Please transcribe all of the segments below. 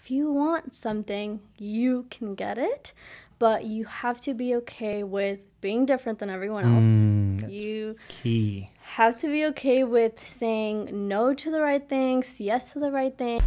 if you want something, you can get it, but you have to be okay with being different than everyone else. You key. have to be okay with saying no to the right things, yes to the right thing.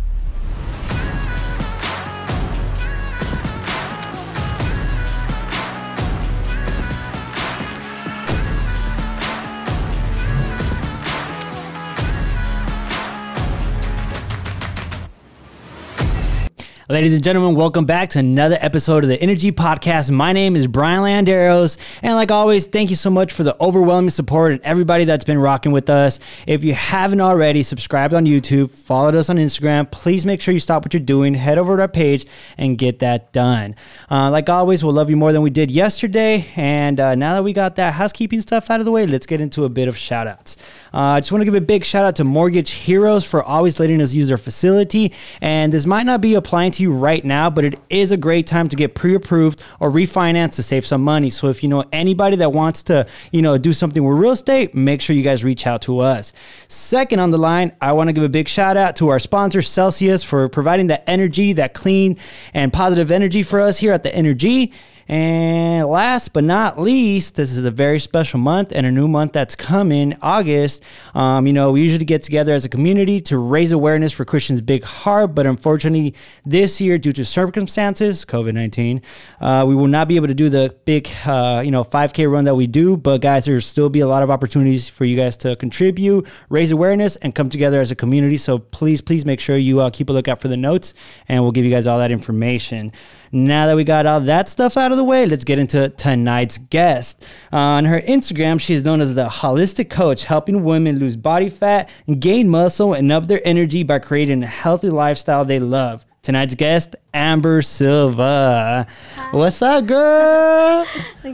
Ladies and gentlemen, welcome back to another episode of the Energy Podcast. My name is Brian Landeros, and like always, thank you so much for the overwhelming support and everybody that's been rocking with us. If you haven't already, subscribed on YouTube, followed us on Instagram, please make sure you stop what you're doing, head over to our page, and get that done. Like always, we'll love you more than we did yesterday, and now that we got that housekeeping stuff out of the way, let's get into a bit of shout-outs. I just want to give a big shout-out to Mortgage Heroes for always letting us use their facility, and this might not be applying to you right now, but it is a great time to get pre-approved or refinance to save some money. So if you know anybody that wants to, do something with real estate, make sure you guys reach out to us. Second on the line, I want to give a big shout out to our sponsor, Celsius, for providing that energy, that clean and positive energy for us here at the Energy. And last but not least, this is a very special month and a new month that's coming, August. We usually get together as a community to raise awareness for Christian's big heart, but unfortunately this year, due to circumstances, COVID-19, we will not be able to do the big, 5K run that we do. But guys, there'll still be a lot of opportunities for you guys to contribute, raise awareness, and come together as a community. So please make sure you keep a lookout for the notes, and we'll give you guys all that information. Now that we got all that stuff out of the way, let's get into tonight's guest. On her Instagram, she is known as the Holistic Coach, helping women lose body fat, gain muscle, and up their energy by creating a healthy lifestyle they love. Tonight's guest, Amber Silva. Hi. What's up, girl?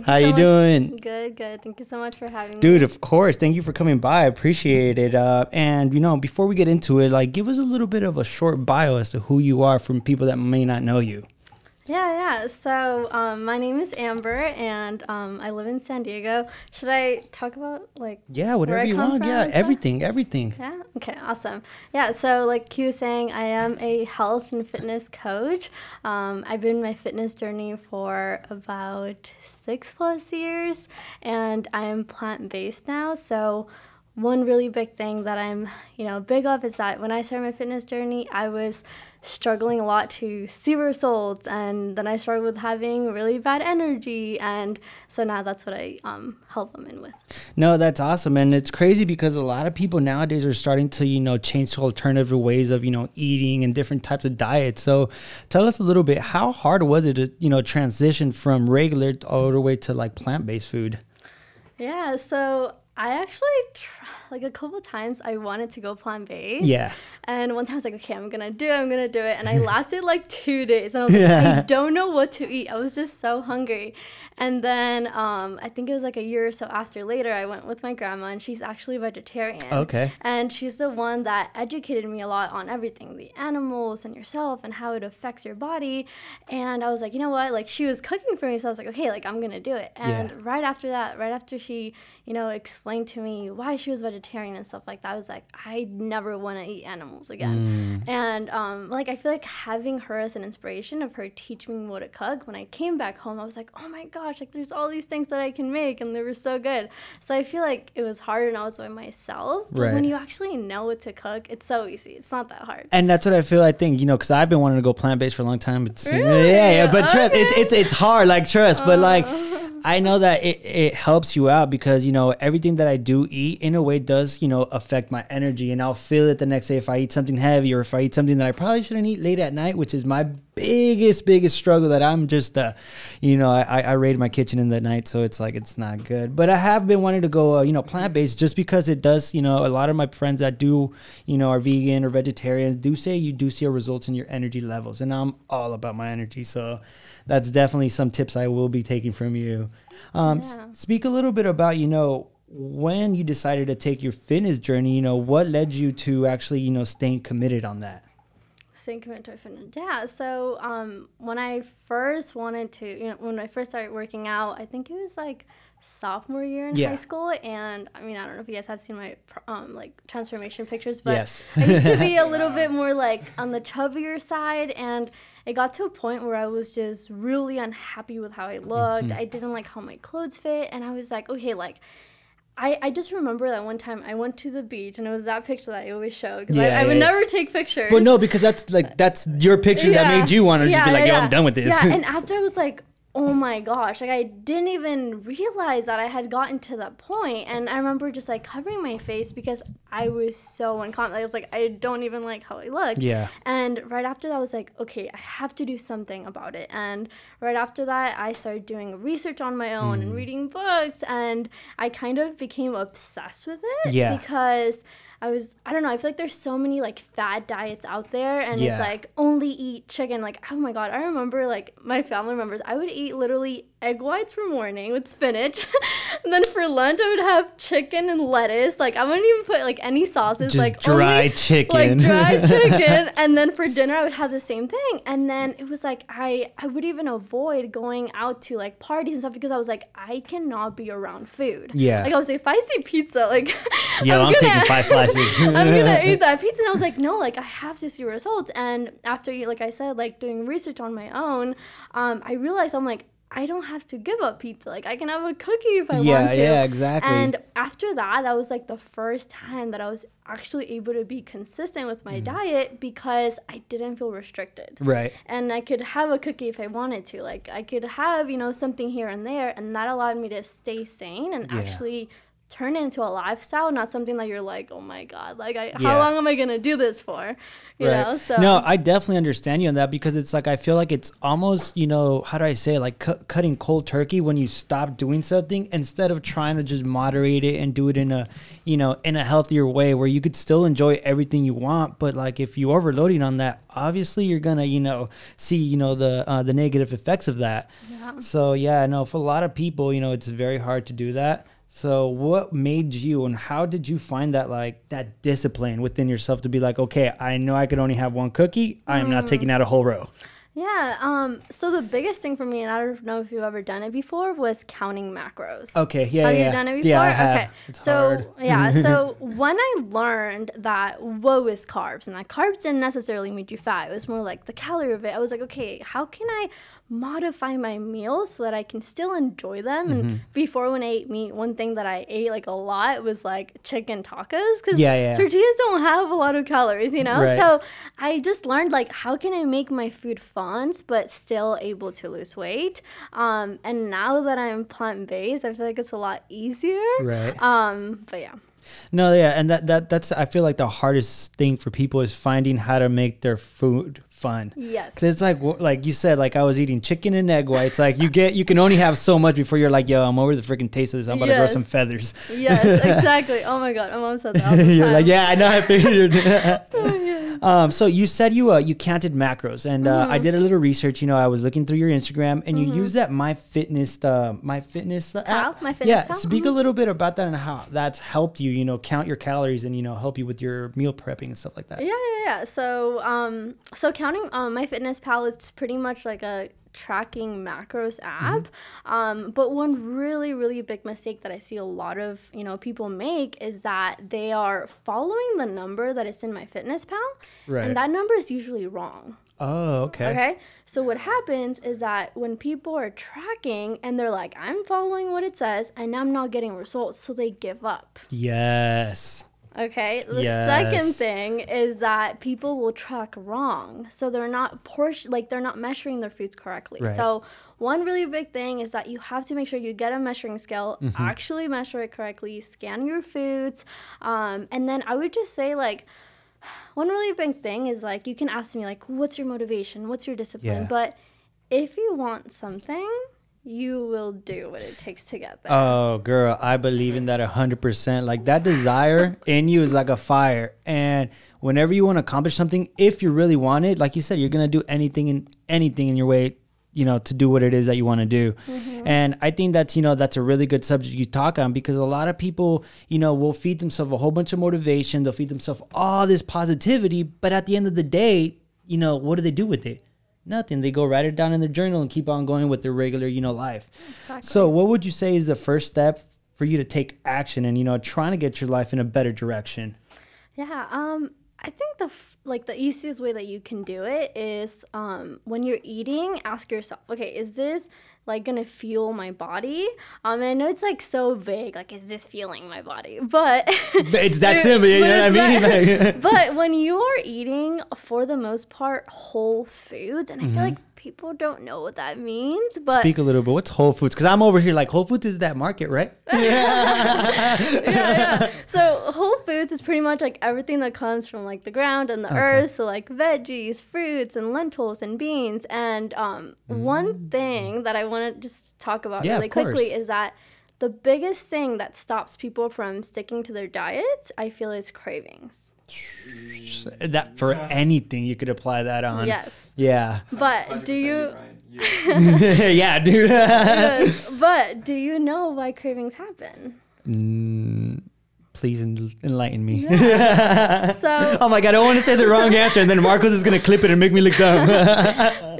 How you doing? Good. Thank you so much for having me. Dude, of course. Thank you for coming by. I appreciate it. And, before we get into it, give us a little bit of a short bio as to who you are from people that may not know you. Yeah. So my name is Amber, and I live in San Diego. Should I talk about whatever you want? Yeah, everything. Yeah. Okay. Awesome. Yeah. So like he was saying, I am a health and fitness coach. I've been in my fitness journey for about 6+ years, and I am plant-based now. So one really big thing that I'm, big of is that when I started my fitness journey, I was struggling a lot to see results, and then I struggled with having really bad energy, and so now that's what I help women with. No, that's awesome, and it's crazy because a lot of people nowadays are starting to, change to alternative ways of, eating and different types of diets. So tell us a little bit, how hard was it to, transition from regular all the way to plant-based food? Yeah, so I actually a couple of times I wanted to go plant-based. Yeah. And one time I was like, okay, I'm gonna do it. And I lasted 2 days, and I was like, I don't know what to eat. I was just so hungry. And then I think it was a year or so later, I went with my grandma, and she's actually vegetarian. Okay. And she's the one that educated me a lot on everything, the animals and yourself and how it affects your body. And I was like, you know what? She was cooking for me, so I was like, okay, I'm gonna do it. And right after she, explained to me why she was vegetarian and stuff like that, I was like, I never want to eat animals again. And I feel like having her as an inspiration of her teaching me what to cook, when I came back home, I was like, oh my gosh, there's all these things that I can make, and they were so good. So I feel like it was hard and I was by myself, but when you actually know what to cook, it's so easy. It's not that hard. And that's what I feel. I think, because I've been wanting to go plant-based for a long time. But really? But trust, it's hard, trust, but I know that it helps you out because, everything that I do eat in a way does, affect my energy, and I'll feel it the next day if I eat something heavy or if I eat something that I probably shouldn't eat late at night, which is my biggest struggle, that I'm just, I raid my kitchen in the night. So it's it's not good, but I have been wanting to go, plant-based just because it does, a lot of my friends that do, are vegan or vegetarians do say you do see a result in your energy levels, and I'm all about my energy. So that's definitely some tips I will be taking from you. Speak a little bit about, when you decided to take your fitness journey, what led you to actually, staying committed on that? staying committed to my fitness. Yeah. So when I first wanted to, when I first started working out, I think it was like sophomore year in high school. And I mean, I don't know if you guys have seen my like transformation pictures, but I used to be a little bit more like on the chubbier side, and it got to a point where I was just really unhappy with how I looked. I didn't like how my clothes fit, and I was like, okay, like I just remember that one time I went to the beach, and it was that picture that I always show, because I would never take pictures. But no, because that's your picture that made you want to just be like, yo, I'm done with this. Yeah, and after I was like, oh my gosh, like I didn't even realize that I had gotten to that point. And I remember just like covering my face because I was so uncomfortable. I was like, I don't even like how I look. Yeah. And right after that, I was like, okay, I have to do something about it. And right after that, I started doing research on my own and reading books, and I kind of became obsessed with it. Yeah. Because I don't know, I feel like there's so many like fad diets out there, and it's like only eat chicken. Like, oh my God, I remember like my family members, I would eat literally egg whites for morning with spinach. And then for lunch, I would have chicken and lettuce. Like, I wouldn't even put like any sauces. Just like dry chicken. Like dry chicken. And then for dinner, I would have the same thing. And then it was like, I would even avoid going out to like parties and stuff, because I was like, I cannot be around food. Yeah. Like I was like, if I see pizza, like, yo, I'm taking 5 slices. I'm gonna eat that pizza. And I was like, no, like I have to see results. And after, like I said, like doing research on my own, I realized I'm like, I don't have to give up pizza. Like I can have a cookie if I want to. Yeah, exactly. And after that was like the first time that I was actually able to be consistent with my diet, because I didn't feel restricted. Right. And I could have a cookie if I wanted to. Like I could have, something here and there, and that allowed me to stay sane and actually turn it into a lifestyle, not something that you're like, oh my God, like how long am I gonna do this for? You know? So no, I definitely understand you on that, because it's like I feel like it's almost, how do I say it, like cutting cold turkey when you stop doing something instead of trying to just moderate it and do it in a in a healthier way where you could still enjoy everything you want. But like if you overloading on that, obviously you're gonna see the negative effects of that. So yeah, no, for a lot of people, it's very hard to do that. So what made you, and how did you find that, like, that discipline within yourself to be like, okay, I know I could only have one cookie. I am not taking out a whole row. Yeah. So the biggest thing for me, and I don't know if you've ever done it before, was counting macros. Okay. Yeah. Have you done it before? Yeah, I have. Okay. It's so hard. yeah. So when I learned that what was carbs, and that carbs didn't necessarily make you fat, it was more like the calorie of it. I was like, okay, how can I modify my meals so that I can still enjoy them? And before, when I ate meat, one thing that I ate like a lot was like chicken tacos, because tortillas don't have a lot of calories, Right. So I just learned like, how can I make my food fun but still able to lose weight? And now that I'm plant-based, I feel like it's a lot easier. Right. But yeah. No, yeah, and that's I feel like the hardest thing for people is finding how to make their food fun. Yes. Because it's like you said, like I was eating chicken and egg whites. Like you can only have so much before you're like, yo, I'm over the freaking taste of this. I'm about to grow some feathers. Yes, exactly. Oh my God, my mom said that all the time. You're like, yeah, I know, I figured. So you said you counted macros, and I did a little research. I was looking through your Instagram, and you use that MyFitness app. MyFitnessPal. Speak a little bit about that and how that's helped you. Count your calories and help you with your meal prepping and stuff like that. Yeah. So counting MyFitnessPal, it's pretty much like a tracking macros app. But one really, really big mistake that I see a lot of, people make is that they are following the number that is in MyFitnessPal. Right. And that number is usually wrong. Oh, okay. Okay. So what happens is that when people are tracking and they're like, I'm following what it says and I'm not getting results, so they give up. Yes. Okay. The second thing is that people will track wrong. So they're not they're not measuring their foods correctly. Right. So one really big thing is that you have to make sure you get a measuring scale, actually measure it correctly, scan your foods. And then I would just say, like, one really big thing is, like, you can ask me, like, what's your motivation? What's your discipline? Yeah. But if you want something, you will do what it takes to get there. Oh, girl, I believe in that 100%. Like, that desire in you is like a fire. And whenever you want to accomplish something, if you really want it, like you said, you're going to do anything in your way, to do what it is that you want to do. And I think that's, that's a really good subject you talk on, because a lot of people, will feed themselves a whole bunch of motivation. They'll feed themselves all this positivity, but at the end of the day, you know, what do they do with it? Nothing. They go write it down in their journal and keep on going with their regular, you know, life. Exactly. So what would you say is the first step for you to take action and, you know, trying to get your life in a better direction? Yeah, I think the easiest way that you can do it is when you're eating, ask yourself, okay, is this like gonna fuel my body? And I know it's like so vague, like is this fueling my body? But it's that simple, you know what I mean? But when you are eating, for the most part, whole foods, and I feel like people don't know what that means. But speak a little bit. What's Whole Foods? Because I'm over here like Whole Foods is that market, right? yeah. So Whole Foods is pretty much like everything that comes from like the ground and the earth. So like veggies, fruits, and lentils and beans. And one thing that I want to just talk about really quickly is that the biggest thing that stops people from sticking to their diets, I feel, is cravings. That for anything you could apply that on. Yes. Yeah. But do you? Yeah, dude. Yes. But do you know why cravings happen? Please enlighten me. Yeah. So, oh my God, I don't want to say the wrong answer, and then Marcos is gonna clip it and make me look dumb.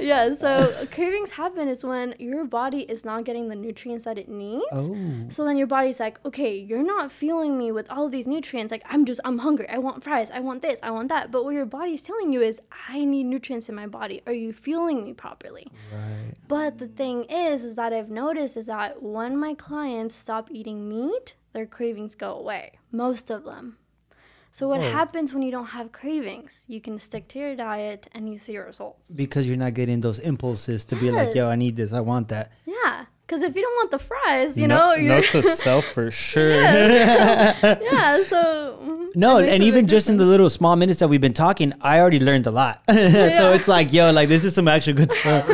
Yeah. So cravings happen is when your body is not getting the nutrients that it needs. Oh. So then your body's like, okay, you're not fueling me with all of these nutrients. Like I'm hungry. I want fries. I want this. I want that. But what your body's telling you is, I need nutrients in my body. Are you fueling me properly? Right. But the thing is that I've noticed is that when my clients stop eating meat, their cravings go away. Most of them. So what happens when you don't have cravings? You can stick to your diet and you see results. Because you're not getting those impulses to be like, yo, I need this, I want that. Yeah. Because if you don't want the fries, you know, you're... Note to self for sure. Yeah, so... No, and even just in the little small minutes that we've been talking, I already learned a lot. So it's like, yo, like this is some actual good stuff.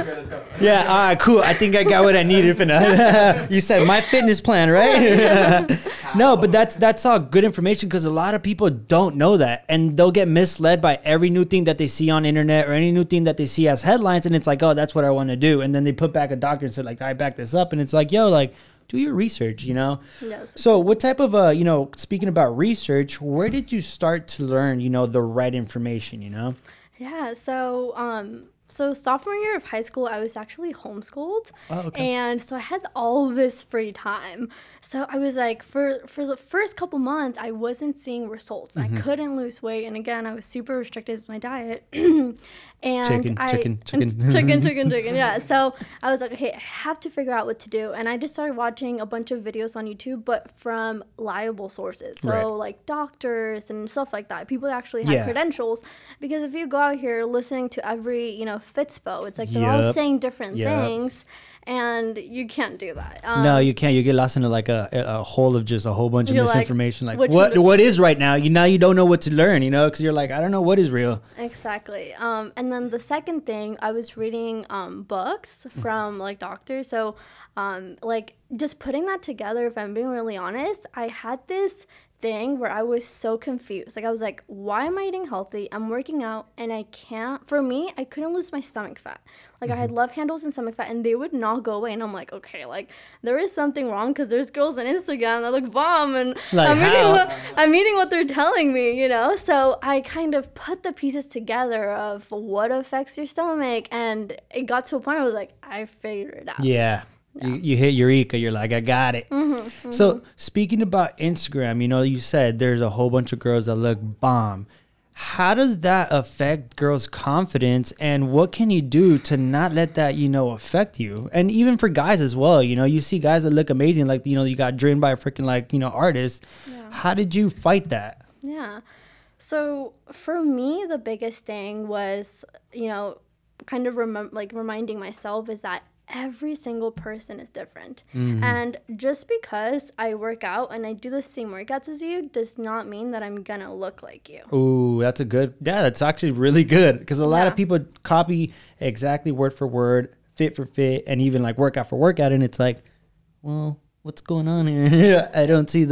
Yeah, all right, cool. I think I got what I needed for now. You said my fitness plan, right? No, but that's all good information because a lot of people don't know that. And they'll get misled by every new thing that they see on internet or any new thing that they see as headlines. And it's like, oh, that's what I want to do. And then they put back a doctor and say, like, I back this up. And it's like, yo, like, do your research, you know? Yes. So what type of, you know, speaking about research, where did you start to learn, you know, the right information, you know? Yeah, so sophomore year of high school, I was actually homeschooled. Oh, okay. And so I had all this free time. So I was like, for the first couple months, I wasn't seeing results. I couldn't lose weight. And again, I was super restricted with my diet. And chicken. Yeah. So I was like, okay, I have to figure out what to do. And I just started watching a bunch of videos on YouTube, but from reliable sources. So like doctors and stuff like that. People that actually have credentials. Because if you go out here listening to every, you know, Fitspo, it's like they're all saying different things. And you can't do that. No, you can't. You get lost into like a hole of just a whole bunch of misinformation. Like what is right now? You don't know what to learn, you know, because you're like, I don't know what is real. Exactly. And then the second thing, I was reading books from like doctors. So like just putting that together, if I'm being really honest, I had this thing where I was so confused. Like I was like, why am I eating healthy? I'm working out and I couldn't lose my stomach fat. Like I had love handles and stomach fat and they would not go away. And I'm like, okay, like there is something wrong because there's girls on Instagram that look bomb and like I'm eating what they're telling me, you know? So I kind of put the pieces together of what affects your stomach and it got to a point where I was like, I figured it out. Yeah. You hit Eureka. You're like, I got it. So speaking about Instagram, you know, you said there's a whole bunch of girls that look bomb. How does that affect girls' confidence and what can you do to not let that, you know, affect you? And even for guys as well, you know, you see guys that look amazing, like, you know, you got driven by a freaking like, you know, artist. Yeah. How did you fight that? Yeah. So for me, the biggest thing was, you know, kind of reminding myself is that every single person is different. And just because I work out and I do the same workouts as you does not mean that I'm gonna look like you. Ooh, that's actually really good because a lot of people copy exactly word for word, fit for fit, and even like workout for workout, and it's like, well, what's going on here? I don't see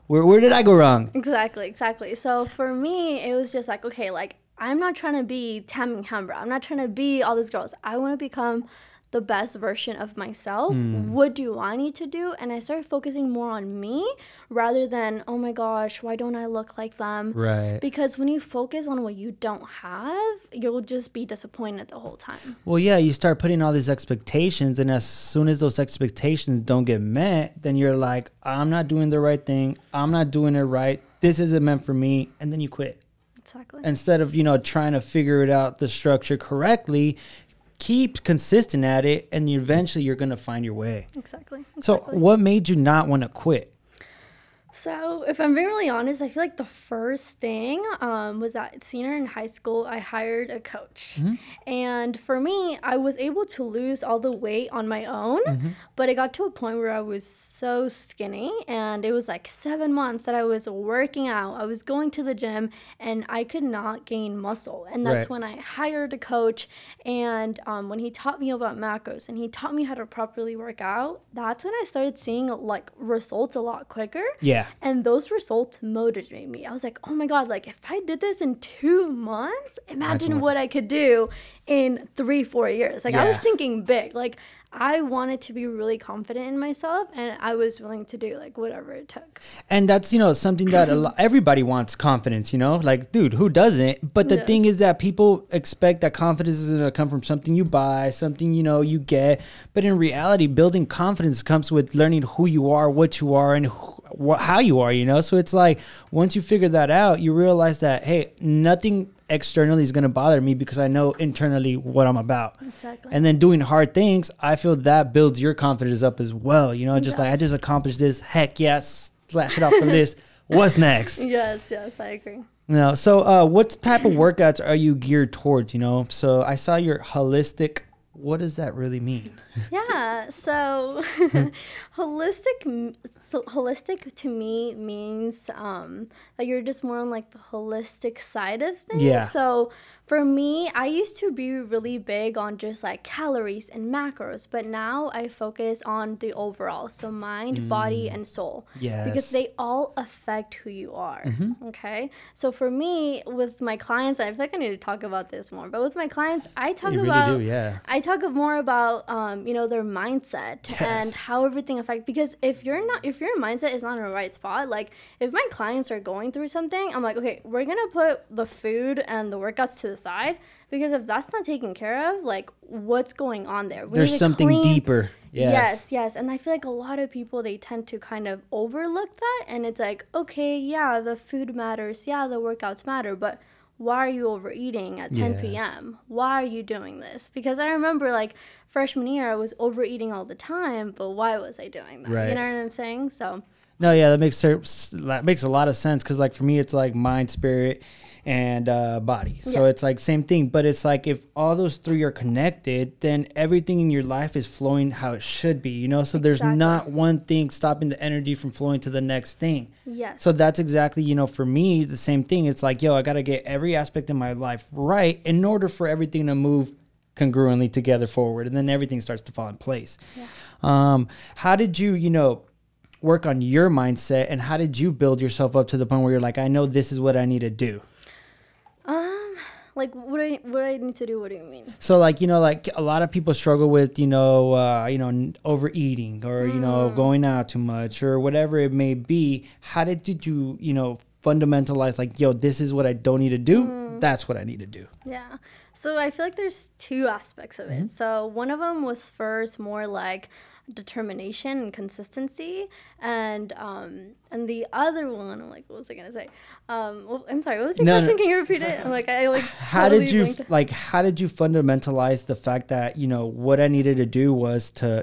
where did I go wrong? Exactly. So for me, it was just like, okay, like I'm not trying to be Tammy Hembra. I'm not trying to be all these girls. I want to become the best version of myself. What do I need to do? And I started focusing more on me rather than, oh my gosh, why don't I look like them? Right. Because when you focus on what you don't have, you'll just be disappointed the whole time. Well, yeah, you start putting all these expectations, and as soon as those expectations don't get met, then you're like, I'm not doing the right thing. I'm not doing it right. This isn't meant for me. And then you quit. Exactly. Instead of, trying to figure it out, the structure correctly, keep consistent at it, and eventually you're going to find your way. Exactly. So what made you not want to quit? So if I'm being really honest, I feel like the first thing was that senior in high school, I hired a coach. And for me, I was able to lose all the weight on my own, but it got to a point where I was so skinny, and it was like 7 months that I was working out. I was going to the gym, and I could not gain muscle. And that's when I hired a coach, and when he taught me about macros and he taught me how to properly work out, that's when I started seeing like results a lot quicker. Yeah. And those results motivated me. I was like, oh my God, like if I did this in 2 months, imagine what I could do in 3-4 years. Like I was thinking big. Like I wanted to be really confident in myself, and I was willing to do like whatever it took. And that's, something that everybody wants, confidence, like, dude, who doesn't? But the thing is that people expect that confidence is going to come from something you buy, something, you get. But in reality, building confidence comes with learning who you are, what you are, and how you are, So it's like, once you figure that out, you realize that, hey, nothing externally is going to bother me because I know internally what I'm about. Exactly. And then doing hard things, I feel that builds your confidence up as well. Just like, I just accomplished this. Heck yes. Slash it off the list. What's next? Yes, I agree. No. So what type of workouts are you geared towards, So I saw your holistic. What does that really mean? Yeah, so holistic to me means that you're just more on like the holistic side of things. Yeah. So for me, I used to be really big on just like calories and macros, but now I focus on the overall. So mind, body, and soul. Yes. Because they all affect who you are. Okay. So for me, with my clients, I feel like I need to talk about this more, but with my clients, I talk I talk more about their mindset and how everything affects, because if your mindset is not in the right spot, like if my clients are going through something, I'm like, okay, we're gonna put the food and the workouts to the side, because if that's not taken care of, like what's going on there? There's something deeper. Yes. And I feel like a lot of people, they tend to kind of overlook that, and it's like, okay, yeah, the food matters, yeah, the workouts matter, but why are you overeating at 10 p.m.? Why are you doing this? Because I remember like freshman year, I was overeating all the time, but why was I doing that? Right. You know what I'm saying? So. No, yeah, that makes a lot of sense, because like for me, it's like mind, spirit, and body. So it's like same thing, but it's like if all those three are connected, then everything in your life is flowing how it should be, So there's not one thing stopping the energy from flowing to the next thing. Yes. So that's exactly, for me, the same thing. It's like, I got to get every aspect of my life right in order for everything to move congruently together forward, and then everything starts to fall in place. Yeah. How did you, work on your mindset, and how did you build yourself up to the point where you're like, I know this is what I need to do? Like what I need to do? What do you mean? So like, like a lot of people struggle with, overeating or, going out too much or whatever it may be. How did you, fundamentalize like, this is what I don't need to do. That's what I need to do. Yeah. So I feel like there's two aspects of it. So one of them was first more like determination and consistency, and the other one, I'm like, what was I gonna say? Well, I'm sorry, what was your question? Can you repeat it? I'm like, how did you fundamentalize the fact that what I needed to do was to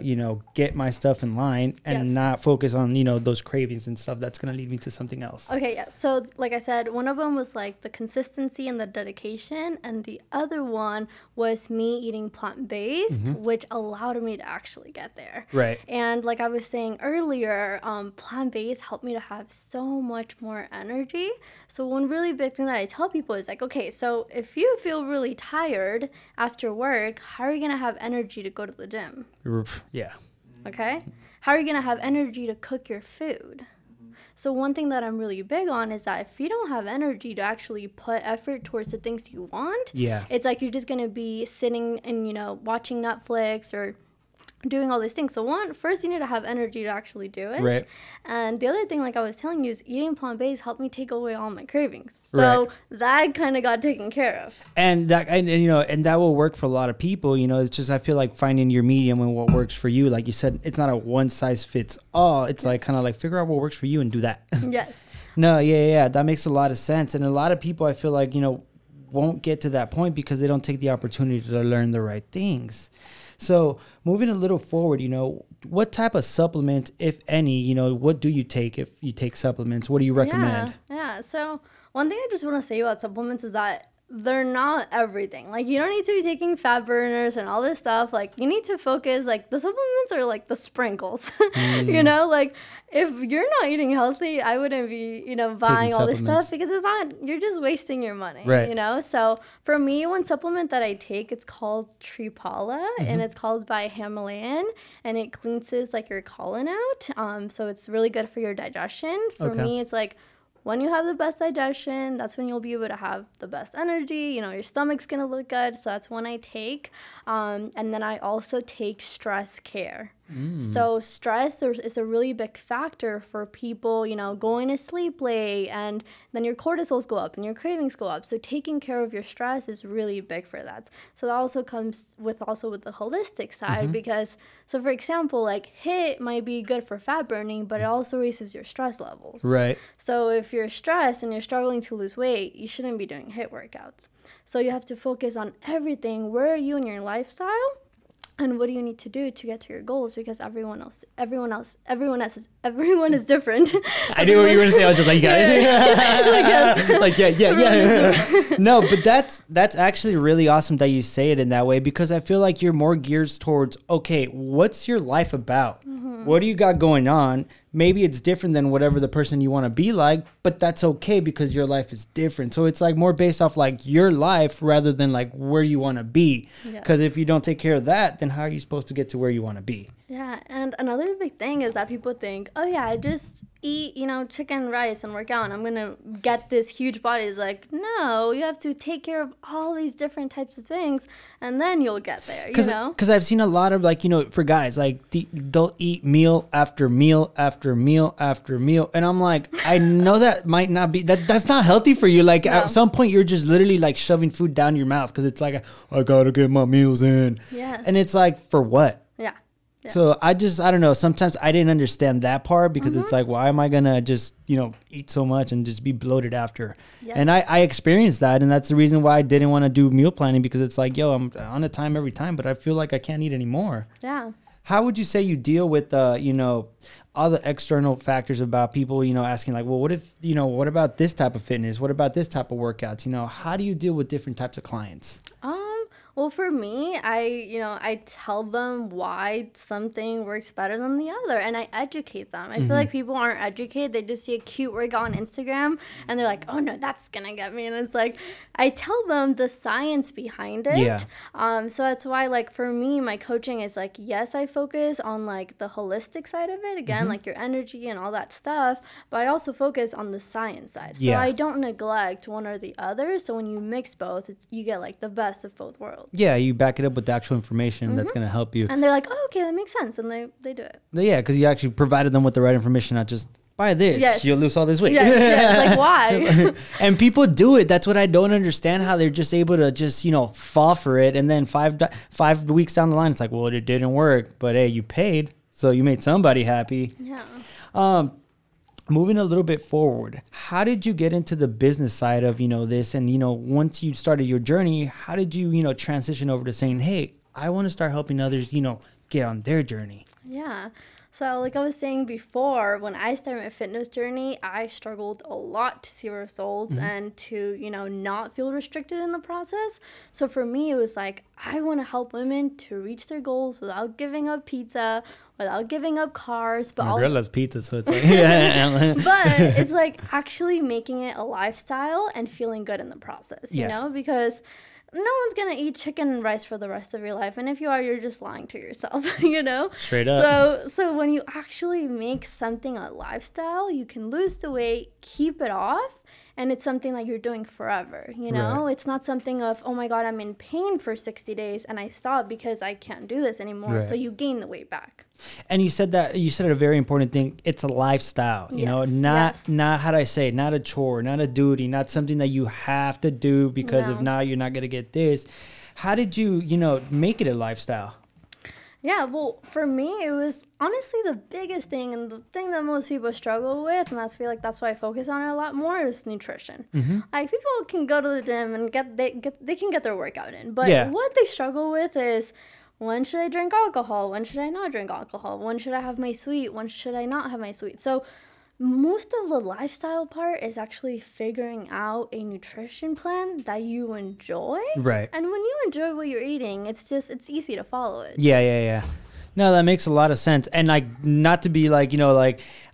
get my stuff in line and not focus on those cravings and stuff that's gonna lead me to something else? Okay, yeah. So like I said, one of them was like the consistency and the dedication, and the other one was me eating plant-based, which allowed me to actually get there. Right. And like I was saying earlier, plant-based helped me to have so much more energy. So one really big thing that I tell people is like, okay, so if you feel really tired after work, how are you going to have energy to go to the gym? Yeah. Okay. How are you going to have energy to cook your food? So one thing that I'm really big on is that if you don't have energy to actually put effort towards the things you want, it's like you're just going to be sitting and, you know, watching Netflix or doing all these things. So first you need to have energy to actually do it. Right. And the other thing, like I was telling you, is eating plant-based helped me take away all my cravings. So that kind of got taken care of. And that, and you know, and that will work for a lot of people. You know, it's just, I feel like finding your medium and what works for you. Like you said, it's not a one size fits all. It's like kind of like figure out what works for you and do that. Yes. No, yeah. That makes a lot of sense. And a lot of people, I feel like, you know, won't get to that point because they don't take the opportunity to learn the right things. So moving a little forward, you know, what type of supplements, if any, you know, what do you take if you take supplements? What do you recommend? Yeah. So one thing I just want to say about supplements is that they're not everything. Like, you don't need to be taking fat burners and all this stuff. Like, you need to focus, like, the supplements are like the sprinkles, you know, like, if you're not eating healthy, I wouldn't be, you know, buying all this stuff because it's not, you're just wasting your money, you know? So for me, one supplement that I take, it's called Tripala, and it's called by Himalayan, and it cleanses like your colon out. So it's really good for your digestion. For me, it's like, when you have the best digestion, that's when you'll be able to have the best energy. You know, your stomach's going to look good. So that's one I take. And then I also take stress care. So stress is a really big factor for people, you know, going to sleep late, and then your cortisols go up and your cravings go up. So taking care of your stress is really big for that. So that also comes with the holistic side because, so for example, like HIIT might be good for fat burning, but it also raises your stress levels. Right. So if you're stressed and you're struggling to lose weight, you shouldn't be doing HIIT workouts. So you have to focus on everything. Where are you in your lifestyle? And what do you need to do to get to your goals? Because everyone is different. I knew what you were going to say. I was just like, guys. Like, yeah. No, but that's actually really awesome that you say it in that way, because I feel like you're more geared towards, okay, what's your life about? What do you got going on? Maybe it's different than whatever the person you want to be like, but that's okay because your life is different. So it's like more based off like your life rather than like where you want to be. Because if you don't take care of that, then how are you supposed to get to where you want to be? Yeah, and another big thing is that people think, oh yeah, I just eat, you know, chicken and rice and work out and I'm going to get this huge body. It's like, no, you have to take care of all these different types of things and then you'll get there, you know? Because I've seen a lot of like, you know, for guys, like they'll eat meal after meal after meal after meal. And I'm like, I know that might not be, that's not healthy for you. Like at some point you're just literally like shoving food down your mouth because it's like, I got to get my meals in. Yes. And it's like, for what? Yeah. So I don't know. Sometimes I didn't understand that part because it's like, why am I going to just, you know, eat so much and just be bloated after? Yes. And I experienced that. And that's the reason why I didn't want to do meal planning, because it's like, yo, I'm on a time every time, but I feel like I can't eat anymore. Yeah. How would you say you deal with, you know, all the external factors about people, you know, asking like, well, what if, you know, what about this type of fitness? What about this type of workouts? You know, how do you deal with different types of clients? Well, for me, I tell them why something works better than the other, and I educate them. I feel like people aren't educated. They just see a cute workout on Instagram, and they're like, oh, no, that's going to get me. And it's like, I tell them the science behind it. Yeah. So that's why, like, for me, my coaching is like, yes, I focus on, like, the holistic side of it, again, like your energy and all that stuff, but I also focus on the science side. So I don't neglect one or the other. So when you mix both, you get, like, the best of both worlds. Yeah, you back it up with the actual information that's going to help you. And they're like, oh, okay, that makes sense. And they do it. Yeah, because you actually provided them with the right information, not just buy this, you'll lose all this weight. Yes, like why? And people do it. That's what I don't understand, how they're just able to just, you know, fall for it. And then 5 weeks down the line, it's like, well, it didn't work. But hey, you paid, so you made somebody happy. Yeah. Moving a little bit forward, how did you get into the business side of, you know, this? And, you know, once you started your journey, how did you, you know, transition over to saying, hey, I want to start helping others, you know, get on their journey? Yeah. So like I was saying before, when I started my fitness journey, I struggled a lot to see results and to, you know, not feel restricted in the process. So for me, it was like, I want to help women to reach their goals without giving up pizza, without giving up cars. But my girl loves pizza, so it's like, but it's like actually making it a lifestyle and feeling good in the process, you know, because no one's gonna eat chicken and rice for the rest of your life, and if you are, you're just lying to yourself. You know, straight up. So when you actually make something a lifestyle, you can lose the weight, keep it off, and it's something that you're doing forever. You know, Right. it's not something of, oh my god, I'm in pain for 60 days and I stop because I can't do this anymore. Right. So you gain the weight back. And you said a very important thing. It's a lifestyle, you know, not how do I say it? Not a chore, not a duty, not something that you have to do because if not, you're not going to get this. How did you, make it a lifestyle? Yeah, well, for me, it was honestly the biggest thing and the thing that most people struggle with, and I feel like that's why I focus on it a lot more, is nutrition. Like, people can go to the gym and they can get their workout in, but what they struggle with is, when should I drink alcohol? When should I not drink alcohol? When should I have my sweet? When should I not have my sweet? So most of the lifestyle part is actually figuring out a nutrition plan that you enjoy. Right. And when you enjoy what you're eating, it's easy to follow it. Yeah. No, that makes a lot of sense. And like, not to be like,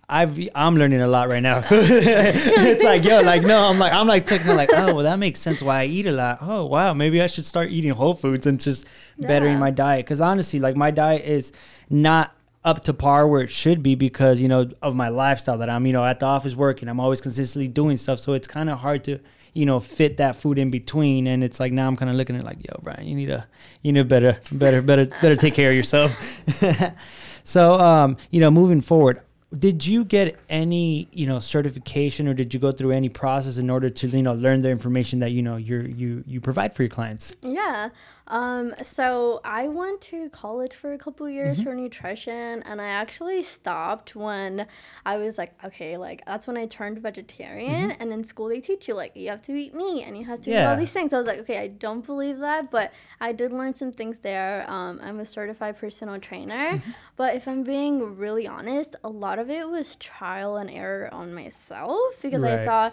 I'm learning a lot right now. So it's like, I'm like technically like, oh, well, that makes sense why I eat a lot. Oh, wow. Maybe I should start eating whole foods and just bettering my diet. Because honestly, like, my diet is not up to par where it should be because, of my lifestyle that I'm, at the office working. I'm always consistently doing stuff. So it's kind of hard to, fit that food in between. And it's like, now I'm kind of looking at it like, yo, Brian, you need better take care of yourself. So, moving forward, did you get any, certification, or did you go through any process in order to, learn the information that, you provide for your clients? Yeah. So I went to college for a couple years for nutrition, and I actually stopped when I was like, okay, like, that's when I turned vegetarian. And in school they teach you, like, you have to eat meat and you have to eat all these things. So I was like, okay, I don't believe that, but I did learn some things there. I'm a certified personal trainer, but if I'm being really honest, a lot of it was trial and error on myself, because I saw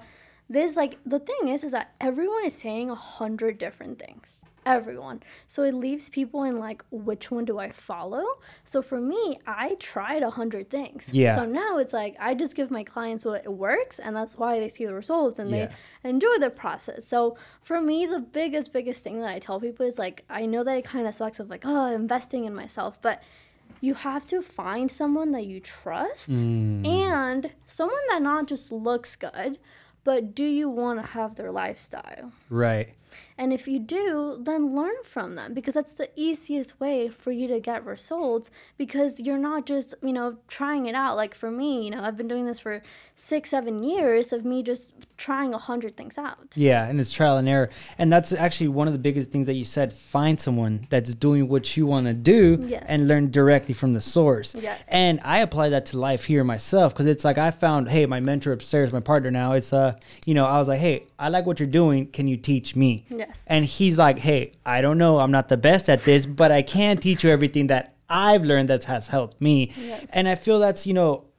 this, like, the thing is that everyone is saying 100 different things. Everyone. So it leaves people in like, which one do I follow? So for me, I tried 100 things. Yeah. So now it's like, I just give my clients what works, and that's why they see the results and they enjoy the process. So for me, the biggest thing that I tell people is like, I know that it kind of sucks of like, oh, investing in myself, but you have to find someone that you trust and someone that not just looks good, but do you want to have their lifestyle? Right. And if you do, then learn from them, because that's the easiest way for you to get results, because you're not just, trying it out. Like for me, I've been doing this for 6-7 years of me just trying 100 things out. Yeah, and it's trial and error. And that's actually one of the biggest things that you said. Find someone that's doing what you want to do and learn directly from the source. Yes. And I apply that to life here myself, because it's like I found, hey, my mentor upstairs, my partner now, it's, I was like, hey, I like what you're doing. Can you teach me? Yes. And he's like, hey, I don't know, I'm not the best at this, but I can teach you everything that I've learned that has helped me. Yes. And I feel that's,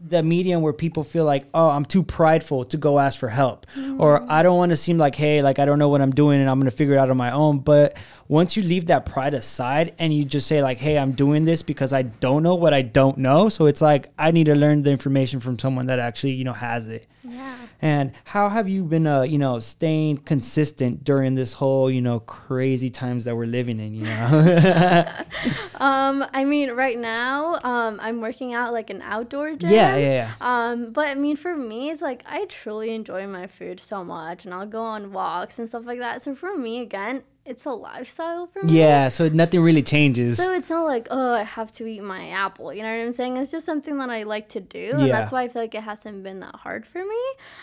the medium where people feel like, oh, I'm too prideful to go ask for help. Or I don't want to seem like, hey, like, I don't know what I'm doing and I'm going to figure it out on my own. But once you leave that pride aside and you just say like, hey, I'm doing this because I don't know what I don't know. So it's like, I need to learn the information from someone that actually, has it. Yeah. And how have you been, staying consistent during this whole, crazy times that we're living in, I mean, right now, I'm working out like an outdoor gym. Yeah. But I mean, for me, it's like, I truly enjoy my food so much, and I'll go on walks and stuff like that. So for me, again, it's a lifestyle for me. Yeah, so nothing really changes. So it's not like, oh, I have to eat my apple. You know what I'm saying? It's just something that I like to do. And that's why I feel like it hasn't been that hard for me.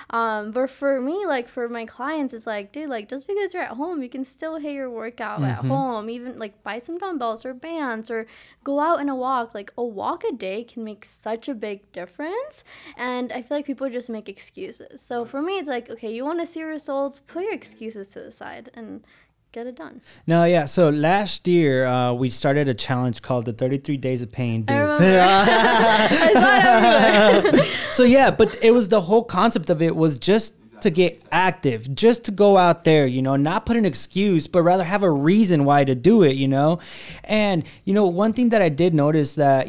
But for me, like for my clients, it's like, dude, like just because you're at home, you can still hit your workout at home. Even like buy some dumbbells or bands or go out and a walk. Like a walk a day can make such a big difference. And I feel like people just make excuses. So for me, it's like, okay, you want to see results, put your excuses to the side and get it done. No, yeah. So last year, we started a challenge called the 33 Days of Pain. Dude. I saw it everywhere. So yeah, but it was the whole concept of it was just to get active, just to go out there, not put an excuse, but rather have a reason why to do it, And, one thing that I did notice that,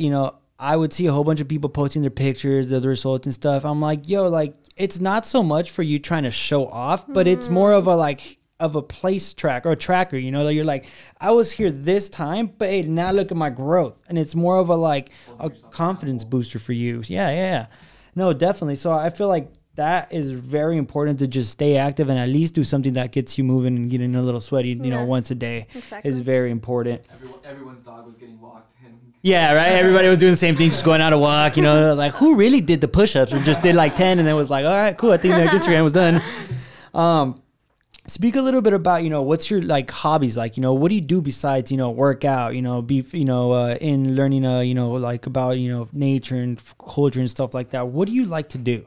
I would see a whole bunch of people posting their pictures of the results and stuff. I'm like, yo, like, it's not so much for you trying to show off, but it's more of a like, of a place track or a tracker, you know, you're like, I was here this time, but hey, now look at my growth. And it's more of a like a confidence booster for you. Yeah. No, definitely. So I feel like that is very important to just stay active and at least do something that gets you moving and getting a little sweaty, you know, once a day is very important. Everyone's dog was getting walked. Yeah, right. Everybody was doing the same thing, just going out to walk, you know, like who really did the push-ups or just did like 10 and then was like, all right, cool. I think like Instagram was done. Speak a little bit about, you know, what's your like hobbies like, you know, what do you do besides, you know, work out, you know, in learning, you know, like about, you know, nature and culture and stuff like that. What do you like to do?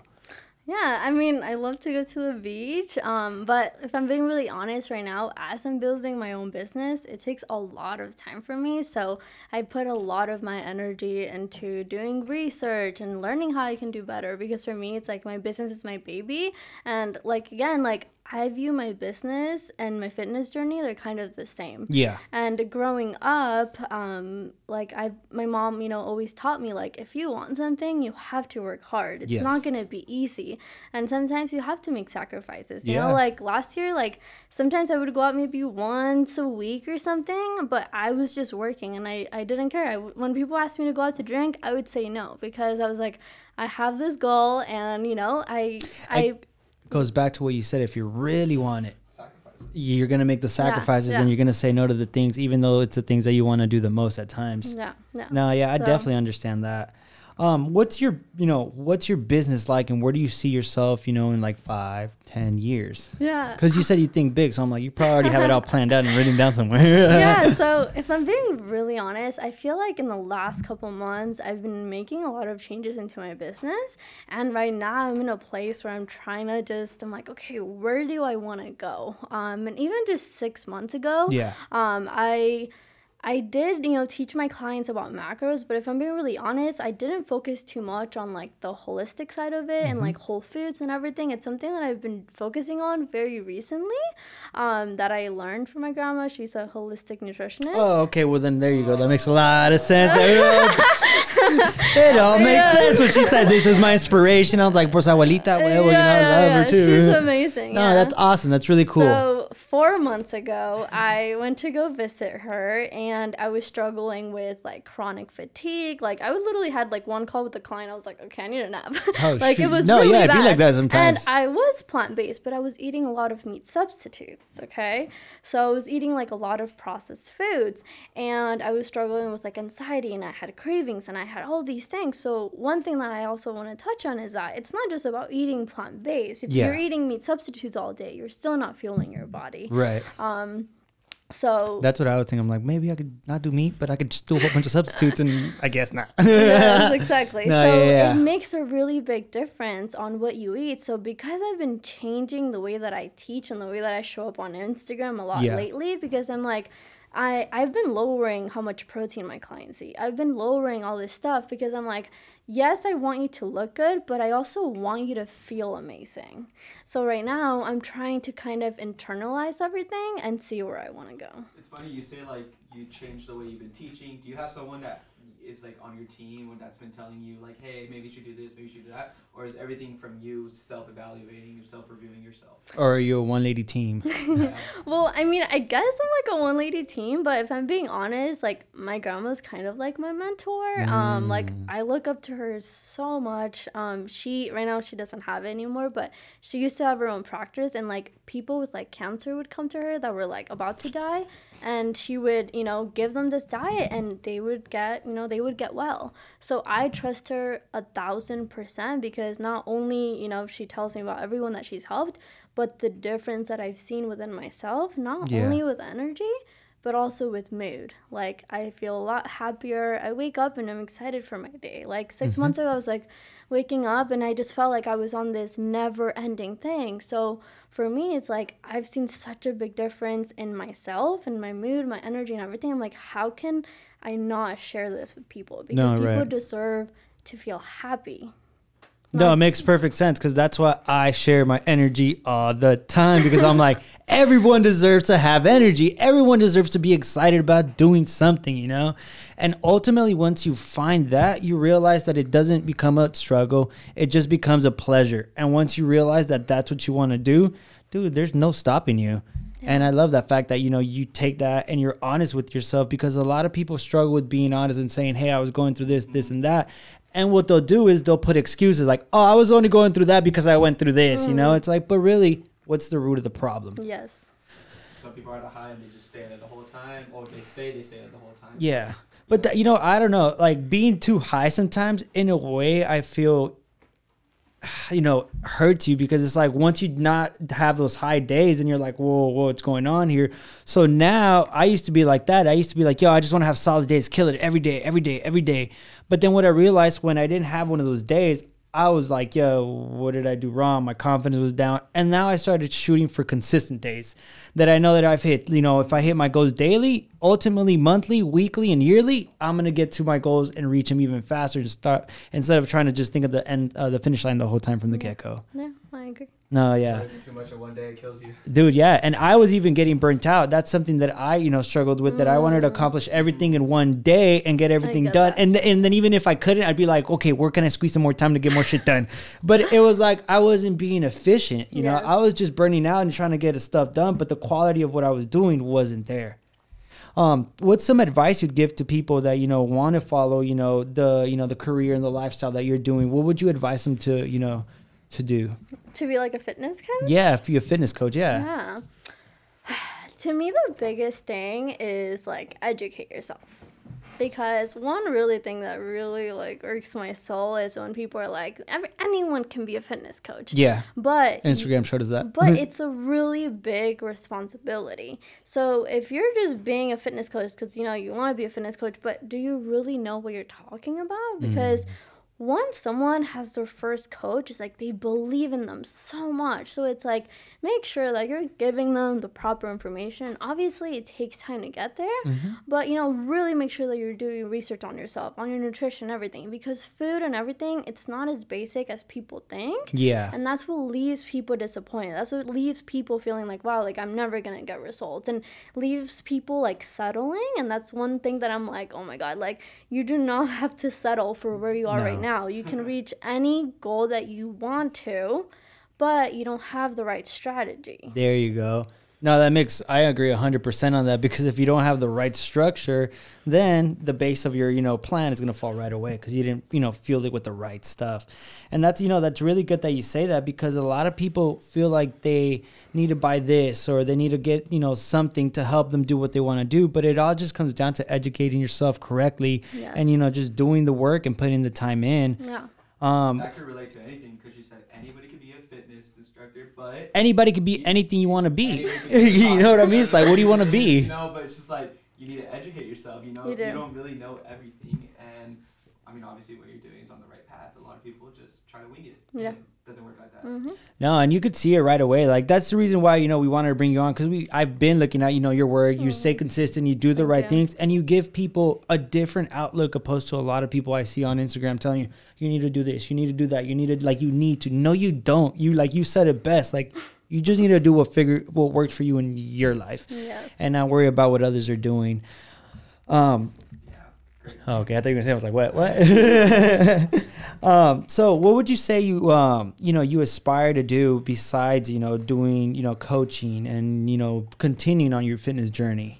Yeah, I mean, I love to go to the beach, but if I'm being really honest right now, as I'm building my own business, it takes a lot of time for me, so I put a lot of my energy into doing research and learning how I can do better, because for me, it's like my business is my baby, and like, again, like, I view my business and my fitness journey, they're kind of the same. Yeah. And growing up, like my mom, you know, always taught me, like, if you want something, you have to work hard. It's not going to be easy. And sometimes you have to make sacrifices. You know, like last year, like sometimes I would go out maybe once a week or something, but I was just working and I didn't care. When people asked me to go out to drink, I would say no, because I was like, I have this goal and, you know, I goes back to what you said. If you really want it, you're going to make the sacrifices and you're going to say no to the things, even though it's the things that you want to do the most at times. I definitely understand that. What's your business like and where do you see yourself, you know, in like 5-10 years? Yeah. Because you said you think big. So I'm like, you probably already have it all planned out and written down somewhere. Yeah. So if I'm being really honest, I feel like in the last couple months, I've been making a lot of changes into my business. And right now I'm in a place where I'm trying to I'm like, okay, where do I want to go? And even just 6 months ago, I did, you know, teach my clients about macros, but if I'm being really honest, I didn't focus too much on like the holistic side of it and like whole foods and everything. It's something that I've been focusing on very recently, that I learned from my grandma. She's a holistic nutritionist. Oh, okay. Well, then there you go. That makes a lot of sense. It all makes sense when she said, this is my inspiration. I was like, pues abuelita, well, you know, I love her too. She's amazing. No, that's awesome. That's really cool. So 4 months ago, I went to go visit her and I was struggling with like chronic fatigue. Like I would literally had like one call with the client. I was like, okay, I need a nap. Oh, like shoot. It was really bad. It'd be like that sometimes. And I was plant-based, but I was eating a lot of meat substitutes, okay? So I was eating like a lot of processed foods and I was struggling with like anxiety and I had cravings and I had all these things. So one thing that I also want to touch on is that it's not just about eating plant-based. If you're eating meat substitutes all day, you're still not fueling your body. Right. So that's what I was thinking. I'm like, maybe I could not do meat, but I could just do a whole bunch of substitutes, and I guess not. Yes, exactly. It makes a really big difference on what you eat. So because I've been changing the way that I teach and the way that I show up on Instagram a lot lately, because I'm like, I've been lowering how much protein my clients eat. I've been lowering all this stuff because I'm like, yes, I want you to look good, but I also want you to feel amazing. So right now, I'm trying to kind of internalize everything and see where I want to go. It's funny you say like you changed the way you've been teaching. Do you have someone that is like on your team that's been telling you like, hey, maybe you should do this, maybe you should do that? Or is everything from you self-evaluating, self-reviewing yourself? Or are you a one-lady team? Well, I mean, I guess I'm like a one-lady team, but if I'm being honest, like my grandma's kind of like my mentor. Like I look up to her so much. Right now she doesn't have it anymore, but she used to have her own practice, and like people with like cancer would come to her that were like about to die, and she would, you know, give them this diet and they would get, you know, they would get well. So I trust her 1,000% because not only, you know, she tells me about everyone that she's helped, but the difference that I've seen within myself, not only with energy, but also with mood. Like I feel a lot happier. I wake up and I'm excited for my day. Like 6 months ago, I was like waking up and I just felt like I was on this never ending thing. So for me, it's like I've seen such a big difference in myself and my mood, my energy and everything. I'm like, how can I not share this with people? Because people deserve to feel happy. No, it makes perfect sense because that's why I share my energy all the time, because I'm like, everyone deserves to have energy. Everyone deserves to be excited about doing something, you know? And ultimately, once you find that, you realize that it doesn't become a struggle. It just becomes a pleasure. And once you realize that that's what you want to do, dude, there's no stopping you. And I love that fact that, you know, you take that and you're honest with yourself, because a lot of people struggle with being honest and saying, hey, I was going through this and that. And what they'll do is they'll put excuses like, oh, I was only going through that because I went through this, you know? It's like, but really, what's the root of the problem? Yes. Some people are at a high and they just stay there the whole time, or they stay there the whole time. Yeah. But, that, you know, I don't know, like being too high sometimes, in a way, I feel, you know, hurts you, because it's like once you not have those high days and you're like, whoa, what's going on here? So now I used to be like that. I used to be like, yo, I just want to have solid days, kill it every day, every day, every day. But then what I realized when I didn't have one of those days, I was like, yo, what did I do wrong? My confidence was down. And now I started shooting for consistent days that I know that I've hit. You know, if I hit my goals daily, ultimately monthly, weekly, and yearly, I'm going to get to my goals and reach them even faster and start, instead of trying to just think of the end, the finish line the whole time from the get-go. Yeah, I agree. No, yeah. Try to do too much in one day, it kills you. Dude, yeah. And I was even getting burnt out. That's something that I, you know, struggled with, that I wanted to accomplish everything in one day and get everything done. And then even if I couldn't, I'd be like, okay, where can I squeeze some more time to get more shit done? But it was like I wasn't being efficient. You know, I was just burning out and trying to get stuff done, but the quality of what I was doing wasn't there. What's some advice you'd give to people that, you know, want to follow, you know, the career and the lifestyle that you're doing? What would you advise them to, you know, to do? To be like a fitness coach? Yeah, if you're a fitness coach, Yeah. To me, the biggest thing is like educate yourself. Because one really thing that really like irks my soul is when people are like, anyone can be a fitness coach. Yeah. But Instagram showed us that. But it's a really big responsibility. So if you're just being a fitness coach because, you know, you want to be a fitness coach, but do you really know what you're talking about? Because once someone has their first coach, it's like they believe in them so much. So it's like, make sure that you're giving them the proper information. Obviously, it takes time to get there. But, you know, really make sure that you're doing research on yourself, on your nutrition, everything. Because food and everything, it's not as basic as people think. Yeah. And that's what leaves people disappointed. That's what leaves people feeling like, wow, like I'm never going to get results. And leaves people like settling. And that's one thing that I'm like, oh my God, like you do not have to settle for where you are right now. You can reach any goal that you want to, but you don't have the right strategy. There you go. No, I agree 100% on that, because if you don't have the right structure, then the base of your, you know, plan is going to fall right away because you didn't, you know, fuel it with the right stuff. And that's, you know, that's really good that you say that, because a lot of people feel like they need to buy this or they need to get, you know, something to help them do what they want to do. But it all just comes down to educating yourself correctly and, you know, just doing the work and putting the time in. Yeah. That could relate to anything, because you said anybody could be a fitness instructor, but anybody could be anything you want to be. You know what I mean? It's like, what do you want to be? No, but it's just like you need to educate yourself. You know, you don't really know everything, and I mean, obviously, what you're doing is on the right path. A lot of people just try to wing it. Yeah. It doesn't work like that. No, and you could see it right away. Like, that's the reason why, you know, we wanted to bring you on, because I've been looking at, you know, your work. You stay consistent, you do the right things, and you give people a different outlook opposed to a lot of people I see on Instagram telling you, you need to do this, you need to do that, you need to, like, you need to. No, you don't. You, like, you said it best. Like, you just need to do what works for you in your life. Yes. And not worry about what others are doing. Okay, I thought you were going to say, I was like, what? So what would you say you aspire to do besides, you know, doing, you know, coaching and, you know, continuing on your fitness journey?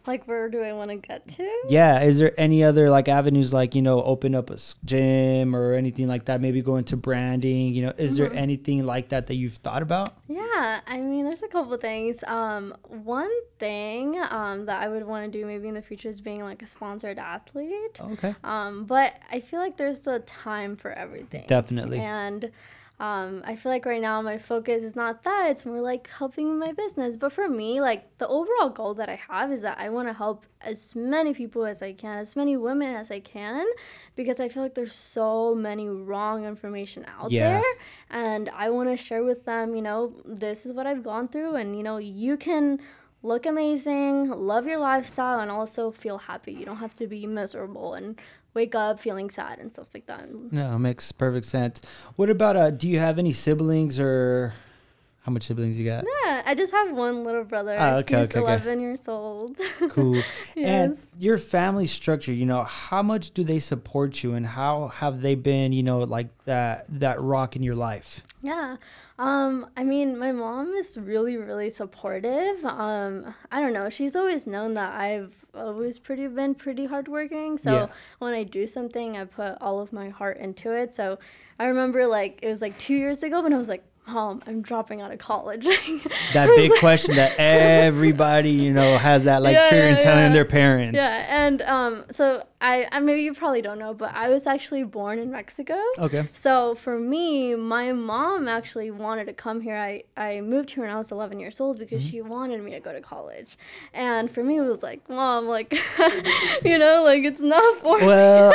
Like, where do I want to get to? Yeah. Is there any other, like, avenues, like, you know, open up a gym or anything like that? Maybe go into branding, you know, is there anything like that you've thought about? Yeah, I mean, there's a couple things. One thing that I would want to do maybe in the future is being like a sponsored athlete. Okay. But I feel like there's a time for everything. Definitely. And I feel like right now my focus is not that. It's more like helping my business. But for me, like the overall goal that I have is that I want to help as many people as I can, as many women as I can, because I feel like there's so many wrong information out there. And I want to share with them, you know, this is what I've gone through. And, you know, you can look amazing, love your lifestyle, and also feel happy. You don't have to be miserable and wake up feeling sad and stuff like that. No, it makes perfect sense. What about, do you have any siblings, or How much siblings you got? Yeah, I just have one little brother. He's 11 years old. Cool. Yes. And your family structure, you know, how much do they support you, and how have they been, you know, like that rock in your life? Yeah. I mean, my mom is really, really supportive. I don't know. She's always known that I've always been pretty hardworking. So when I do something, I put all of my heart into it. So I remember like, it was like 2 years ago when I was like, Mom, I'm dropping out of college. That big question that everybody, you know, has that like fear in telling their parents. Yeah, and so I maybe you probably don't know, but I was actually born in Mexico. Okay. So for me, my mom actually wanted to come here. I moved here when I was 11 years old because she wanted me to go to college. And for me, it was like, Mom, like, you know, like it's not for well,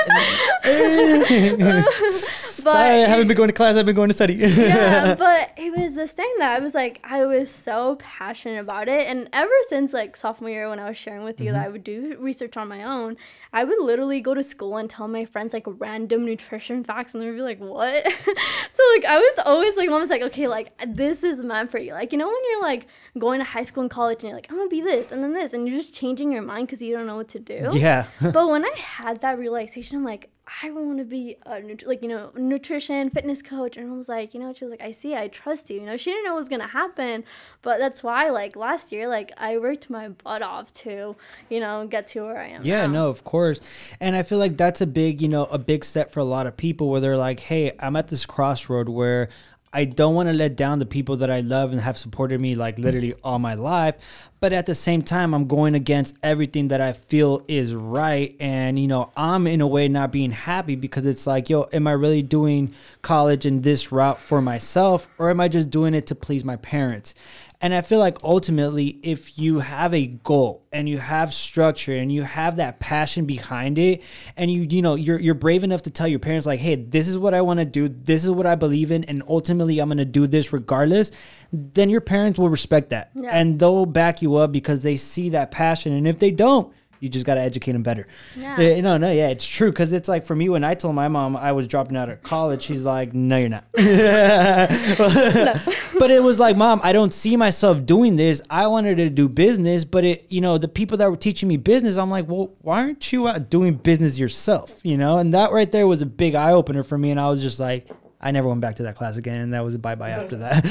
but, sorry, I haven't been going to class. I've been going to study. Yeah, but it was this thing that I was so passionate about it. And ever since like sophomore year when I was sharing with you that I would do research on my own, I would literally go to school and tell my friends like random nutrition facts, and they'd be like, what? So like I was always like, Mom was like, okay, like this is meant for you. Like, you know, when you're like going to high school and college and you're like, I'm gonna be this and then this, and you're just changing your mind because you don't know what to do. Yeah. But when I had that realization, I'm like, I want to be a nutrition fitness coach. And I was like, you know, she was like, I trust you. You know, she didn't know what was gonna happen, but that's why like last year, like I worked my butt off to, you know, get to where I am. Yeah, now. no, of course. And I feel like that's a big, you know, a big step for a lot of people where they're like, hey, I'm at this crossroad where I don't want to let down the people that I love and have supported me like literally all my life. But at the same time, I'm going against everything that I feel is right. And, you know, I'm in a way not being happy because it's like, yo, am I really doing college in this route for myself, or am I just doing it to please my parents? And I feel like ultimately, if you have a goal and you have structure and you have that passion behind it, and you know, you're brave enough to tell your parents like, hey, this is what I want to do. This is what I believe in. And ultimately I'm going to do this regardless. Then your parents will respect that and they'll back you up because they see that passion. And if they don't, you just got to educate them better. Yeah. It's true. Cause it's like for me, when I told my mom I was dropping out of college, she's like, no, you're not. No. But it was like, Mom, I don't see myself doing this. I wanted to do business, but it, you know, the people that were teaching me business, I'm like, well, why aren't you out doing business yourself? You know? And that right there was a big eye opener for me. And I was just like, I never went back to that class again, and that was a bye-bye after that.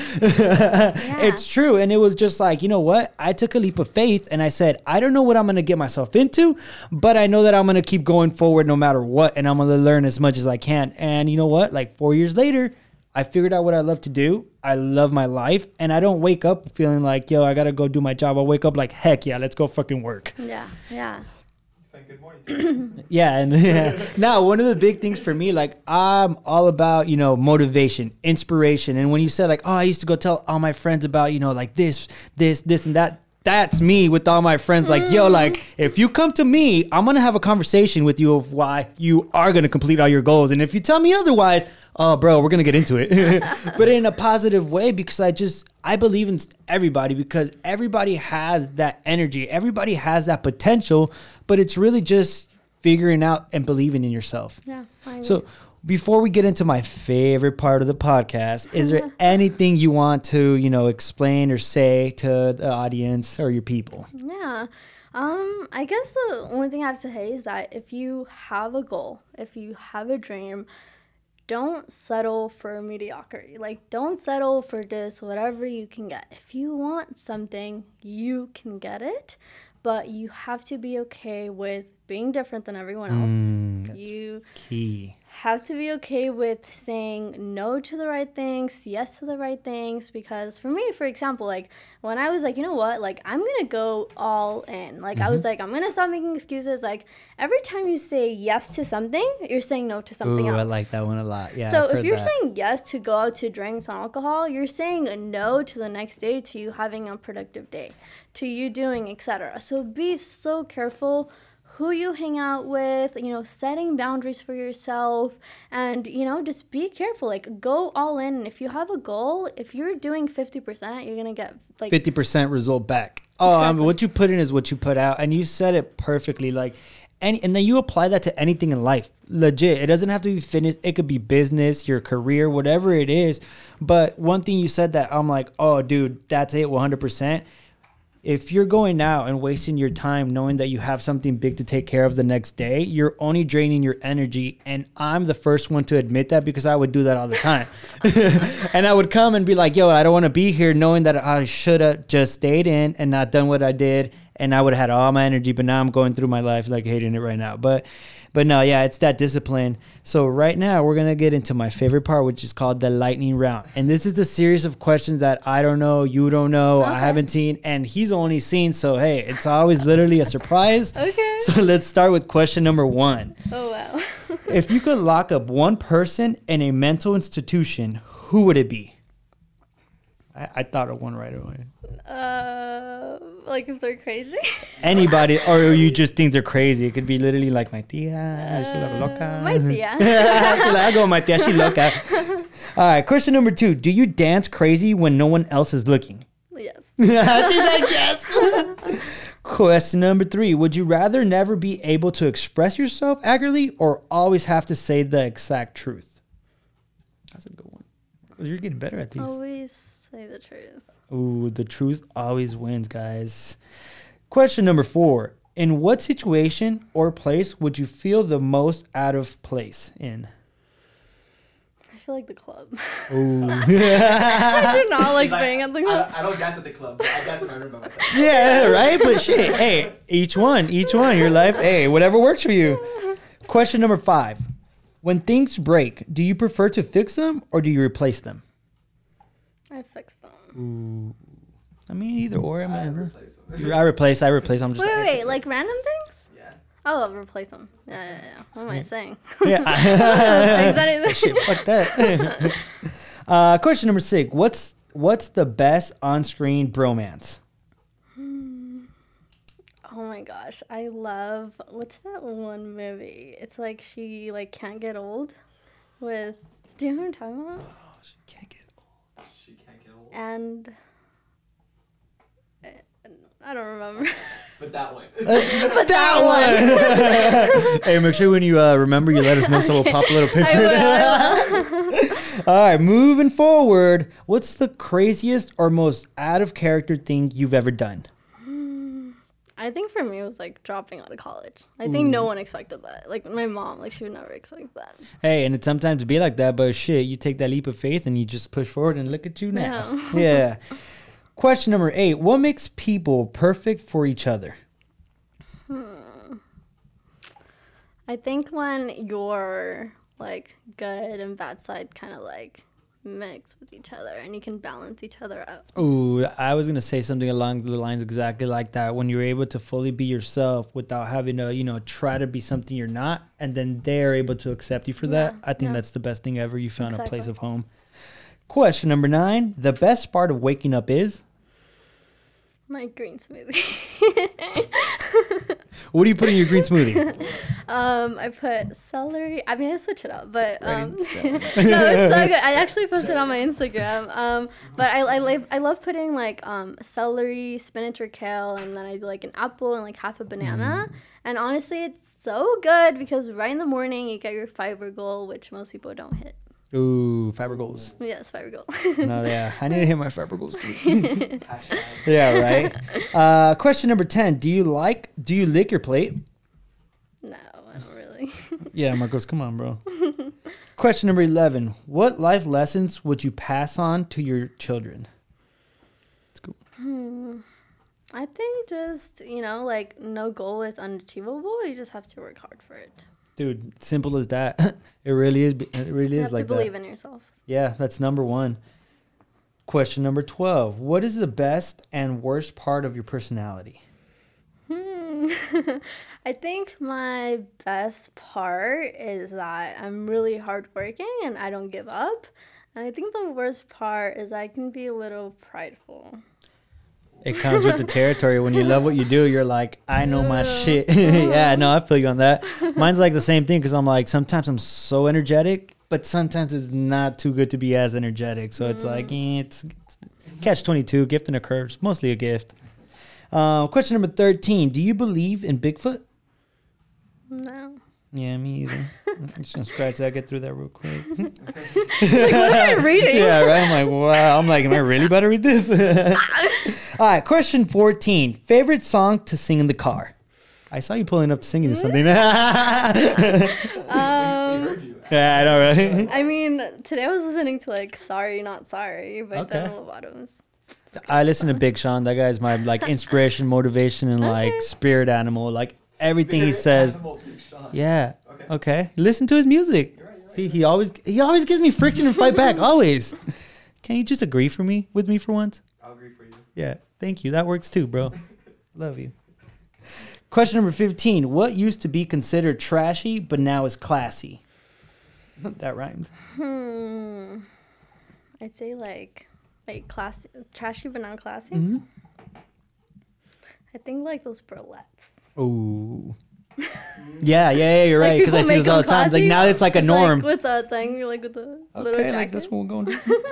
It's true. And it was just like, you know what? I took a leap of faith, and I said, I don't know what I'm going to get myself into, but I know that I'm going to keep going forward no matter what, and I'm going to learn as much as I can. And you know what? Like 4 years later, I figured out what I love to do. I love my life, and I don't wake up feeling like, yo, I got to go do my job. I wake up like, heck yeah, let's go fucking work. Yeah, yeah. Good morning. Now, one of the big things for me, like I'm all about, you know, motivation, inspiration. And when you said like, oh, I used to go tell all my friends about, you know, like this, and that. That's me with all my friends. Like, yo, like if you come to me, I'm going to have a conversation with you of why you are going to complete all your goals. And if you tell me otherwise, oh, bro, we're going to get into it. But in a positive way, because I believe in everybody, because everybody has that energy. Everybody has that potential, but it's really just figuring out and believing in yourself. Yeah. So before we get into my favorite part of the podcast, is there anything you want to, you know, explain or say to the audience or your people? Yeah. I guess the only thing I have to say is that if you have a goal, if you have a dream, don't settle for mediocrity. Like, don't settle for just whatever you can get. If you want something, you can get it, but you have to be okay with being different than everyone else. You have to be okay with saying no to the right things, yes to the right things, because for me, for example, like when I was like, you know what, like I'm gonna go all in. Like I was like, I'm gonna stop making excuses. Like every time you say yes to something, you're saying no to something else. I like that one a lot. Yeah. So if you're saying yes to go out to drinks and alcohol, you're saying a no to the next day, to you having a productive day, to you doing etc. So be so careful who you hang out with, you know, setting boundaries for yourself, and, you know, just be careful. Like, go all in. And if you have a goal, if you're doing 50%, you're going to get, like... 50% result back. Oh, exactly. What you put in is what you put out. And you said it perfectly. Like, and then you apply that to anything in life. Legit. It doesn't have to be fitness. It could be business, your career, whatever it is. But one thing you said that I'm like, oh, dude, that's it 100%. If you're going out and wasting your time knowing that you have something big to take care of the next day, you're only draining your energy. And I'm the first one to admit that because I would do that all the time. And I would come and be like, yo, I don't want to be here, knowing that I should have just stayed in and not done what I did. And I would have had all my energy. But now I'm going through my life like hating it right now. But no, yeah, it's that discipline. So right now we're going to get into my favorite part, which is called the lightning round. And this is a series of questions that I don't know, you don't know, I haven't seen, and he's only seen. So, hey, it's always literally a surprise. Okay. So let's start with question number 1. Oh, wow. If you could lock up one person in a mental institution, who would it be? I thought of one right away. Like if they're crazy? Anybody, or you just think they're crazy. It could be literally like my tia, she loca. My tia. I go, my tia, she loca. All right, question number 2. Do you dance crazy when no one else is looking? Yes. She's like, yes. Question number 3. Would you rather never be able to express yourself accurately or always have to say the exact truth? That's a good one. You're getting better at these. Always say the truth. Ooh, the truth always wins, guys. Question number 4. In what situation or place would you feel the most out of place in? I feel like the club. Ooh. I do not like being at the club. I don't dance at the club. But I dance in my room by myself. Yeah, right? But shit, hey, each one, your life, hey, whatever works for you. Question number 5. When things break, do you prefer to fix them or do you replace them? I fixed them. Ooh. I mean, either or. I replace them. I replace. I'm just Wait, like random things? Yeah. Oh, I'll replace them. Yeah. What am I saying? Yeah. Shit, fuck that. Question number 6. What's the best on-screen bromance? Oh my gosh, I love, what's that one movie? It's like she like can't get old with, do you know what I'm talking about? Oh, she can't get old. She can't get old. And I don't remember. But that one. But that one. Hey, make sure when you remember, you let us know so we'll pop a little picture. I will. All right, moving forward. What's the craziest or most out of character thing you've ever done? I think for me it was like dropping out of college. I think no one expected that. Like my mom, like she would never expect that. Hey, and it sometimes be like that, but shit, you take that leap of faith and you just push forward and look at you now. Yeah. Question number 8. What makes people perfect for each other? I think when your like good and bad side kind of like mix with each other and you can balance each other out. Ooh, I was gonna say something along the lines exactly like that. When you're able to fully be yourself without having to, try to be something you're not, and then they're able to accept you for that. I think that's the best thing ever. You found a place of home. Question number 9. The best part of waking up is? My green smoothie. What do you put in your green smoothie? I put celery. I mean, I switch it up, but no, it's so good. I actually posted on my Instagram. But I love putting like celery, spinach, or kale, and then I do like an apple and like half a banana. And honestly, it's so good because right in the morning you get your fiber goal, which most people don't hit. Ooh, fiber goals. Yes, fiber goal. No, yeah, I need to hit my fiber goals too. Yeah, right. Question number 10. Do you lick your plate? No, I don't really. Yeah, Marcos, come on, bro. Question number 11. What life lessons would you pass on to your children? Let's go. I think just, like no goal is unachievable. You just have to work hard for it. Dude, simple as that. It really is. It really is like that. You have to believe in yourself. Yeah, that's number 1. Question number 12. What is the best and worst part of your personality? I think my best part is that I'm really hardworking and I don't give up. And I think the worst part is I can be a little prideful. It comes with the territory. When you love what you do, you're like, I know my shit. Yeah, no, I feel you on that. Mine's like the same thing because I'm like, sometimes I'm so energetic, but sometimes it's not too good to be as energetic. So it's like, it's catch-22, gift and a curse, mostly a gift. Question number 13. Do you believe in Bigfoot? No. Yeah, me either. I'm just gonna scratch that, get through that real quick. Like, what am I reading? Yeah, right. I'm like, wow. I'm like, am I really about to read this? All right, question 14. Favorite song to sing in the car? I saw you pulling up singing to something. We heard you. Yeah, I know, right? I mean, today I was listening to like "Sorry Not Sorry" by Demi Lovato's. I listen to Big Sean. That guy's my like inspiration, motivation, and like spirit animal. Like everything he says. Yeah. Okay. Listen to his music. You're right. See, he always gives me friction and fight back. Always. Can you just agree with me for once? I'll agree for you. Yeah. Thank you. That works too, bro. Love you. Question number 15. What used to be considered trashy but now is classy? That rhymes. I'd say like classy, trashy but not classy. Mm-hmm. I think like those bralettes. Ooh. Yeah, you're right. Because I see this all the time. Like now it's like a It's norm. like with the thing, like with the little Okay, jacket. like this one we're going to do.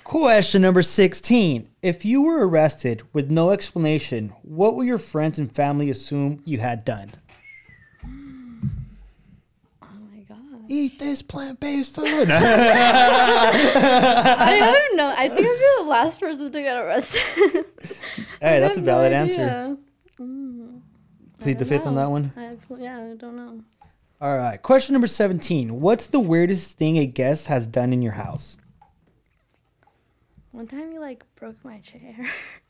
Question number 16. If you were arrested with no explanation, what will your friends and family assume you had done? Oh my god. Eat this plant-based food. I don't know. I think I'd be the last person to get arrested. Hey, that's a I have valid no answer. idea. Plead the fifth on that one. I don't know. All right. Question number 17. What's the weirdest thing a guest has done in your house? One time you like broke my chair.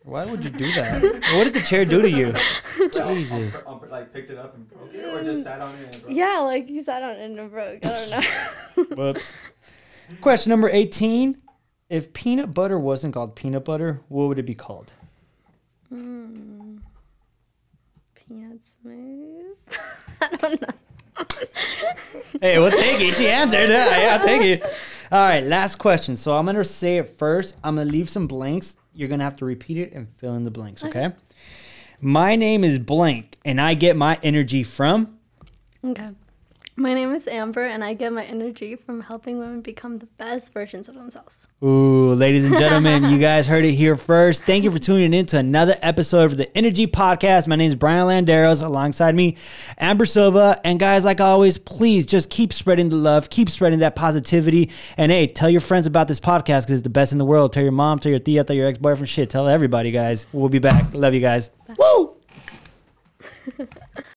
Why would you do that? What did the chair do to you? Jesus. Like picked it up and broke it, or just sat on it and broke it? Yeah, like you sat on it and it broke. I don't know. Whoops. Question number 18. If peanut butter wasn't called peanut butter, what would it be called? Peanut smooth. I don't know. Hey, we'll take it. She answered. Yeah, I'll take it. All right, last question. So I'm going to say it first. I'm going to leave some blanks. You're going to have to repeat it and fill in the blanks, okay? My name is blank, and I get my energy from... Okay. My name is Amber, and I get my energy from helping women become the best versions of themselves. Ooh, ladies and gentlemen, you guys heard it here first. Thank you for tuning in to another episode of the Energy Podcast. My name is Brian Landeros. Alongside me, Amber Silva. And guys, like always, please just keep spreading the love, keep spreading that positivity. And hey, tell your friends about this podcast because it's the best in the world. Tell your mom, tell your tia, tell your ex-boyfriend. Shit, tell everybody, guys. We'll be back. Love you guys. Bye. Woo!